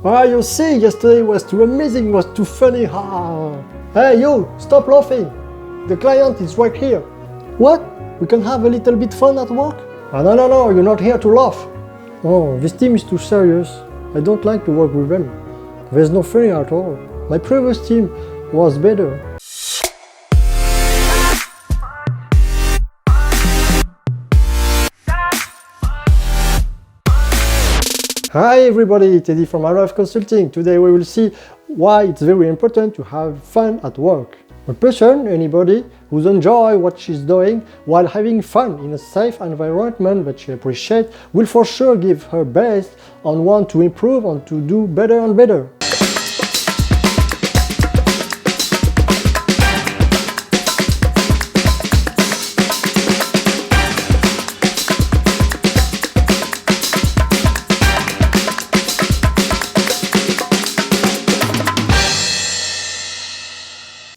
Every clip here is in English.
Ah, you see, yesterday was too amazing, was too funny. Ah. Hey, you, stop laughing. The client is right here. What? We can have a little bit fun at work? Ah, no, you're not here to laugh. Oh, this team is too serious. I don't like to work with them. There's no funny at all. My previous team was better. Hi everybody, T.Dy from Life Consulting. Today we will see why it's very important to have fun at work. A person, anybody, who enjoys what she's doing while having fun in a safe environment that she appreciates will for sure give her best and want to improve and to do better and better.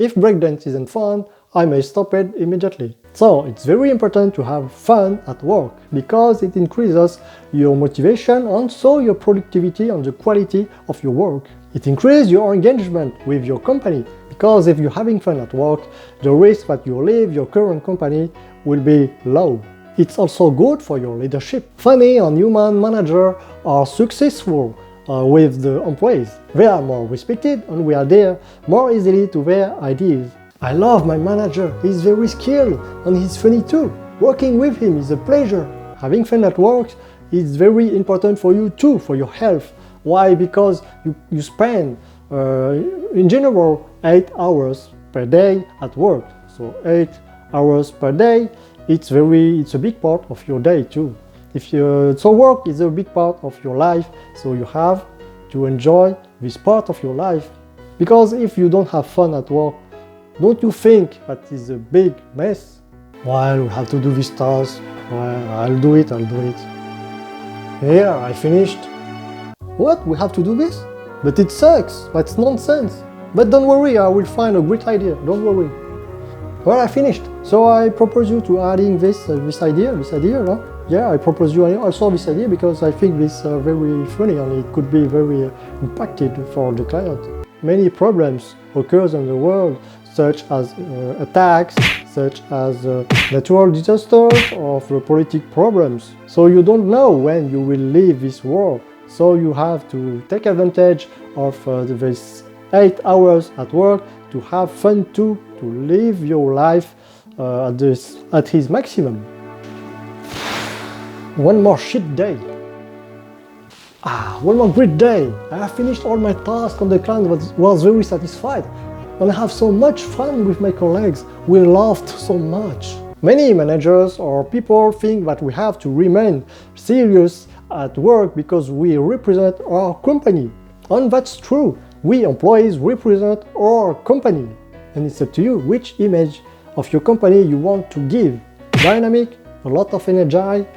If breakdance isn't fun, I may stop it immediately. So it's very important to have fun at work because it increases your motivation and so your productivity and the quality of your work. It increases your engagement with your company because if you're having fun at work, the risk that you leave your current company will be low. It's also good for your leadership. Funny and human managers are successful with the employees. They are more respected and we are there more easily to their ideas. I love my manager, he's very skilled and he's funny too. Working with him is a pleasure. Having fun at work is very important for you too, for your health. Why? Because you spend in general 8 hours per day at work. So 8 hours per day, it's a big part of your day too. So work is a big part of your life, so you have to enjoy this part of your life. Because if you don't have fun at work, don't you think that is a big mess? Well, we have to do this task. Well, I'll do it. Here, I finished. What? We have to do this? But it sucks. That's nonsense. But don't worry, I will find a great idea. Don't worry. Well, I finished. So I propose you to adding this idea, no? Yeah, I propose you also this idea because I think this very funny and it could be very impacted for the client. Many problems occurs in the world, such as attacks, such as natural disasters or political problems. So you don't know when you will leave this world. So you have to take advantage of this 8 hours at work to have fun too, to live your life at his maximum. One more shit day. One more great day. I have finished all my tasks and the client was very satisfied. And I have so much fun with my colleagues. We laughed so much. Many managers or people think that we have to remain serious at work because we represent our company. And that's true. We employees represent our company. And it's up to you which image of your company you want to give. Dynamic, a lot of energy,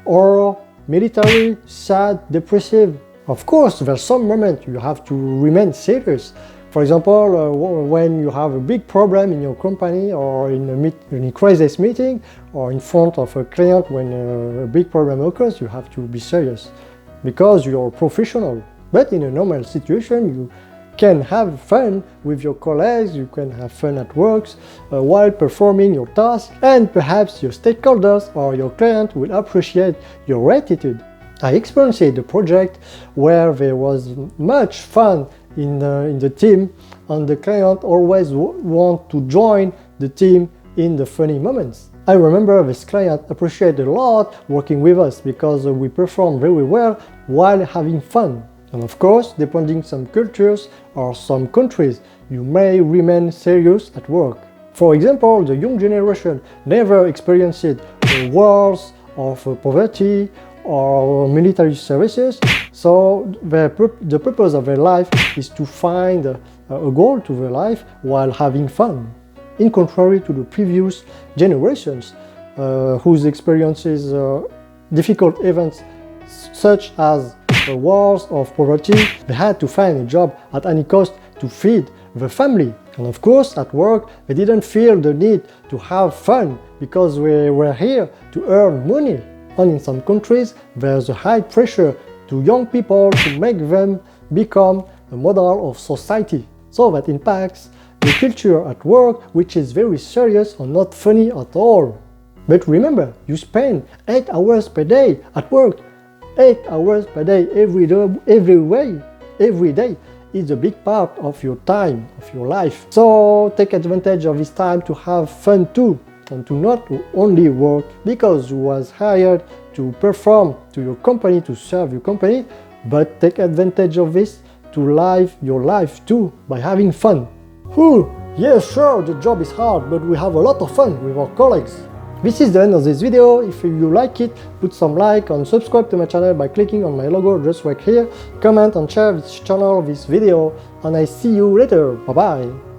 or military, sad, depressive. Of course, there's some moments you have to remain serious. For example, when you have a big problem in your company or in a crisis meeting or in front of a client when a big problem occurs, you have to be serious because you're a professional. But in a normal situation, you can have fun with your colleagues, you can have fun at work while performing your task, and perhaps your stakeholders or your client will appreciate your attitude. I experienced a project where there was much fun in the team and the client always want to join the team in the funny moments. I remember this client appreciated a lot working with us because we performed very well while having fun. And of course, depending on some cultures or some countries, you may remain serious at work. For example, the young generation never experienced wars of poverty or military services, so the purpose of their life is to find a goal to their life while having fun. In contrary to the previous generations whose experiences difficult events such as the wars of poverty, they had to find a job at any cost to feed the family. And of course, at work, they didn't feel the need to have fun because we were here to earn money. And in some countries, there's a high pressure to young people to make them become a model of society. So that impacts the culture at work, which is very serious and not funny at all. But remember, you spend 8 hours per day at work. 8 hours per day every day is a big part of your time, of your life. So take advantage of this time to have fun too, and to not only work because you was hired to perform to your company, to serve your company, but take advantage of this to live your life too by having fun. Yeah, sure, the job is hard, but we have a lot of fun with our colleagues. This is the end of this video. If you like it, put some like and subscribe to my channel by clicking on my logo just right here. Comment and share this channel, this video, and I see you later. Bye bye.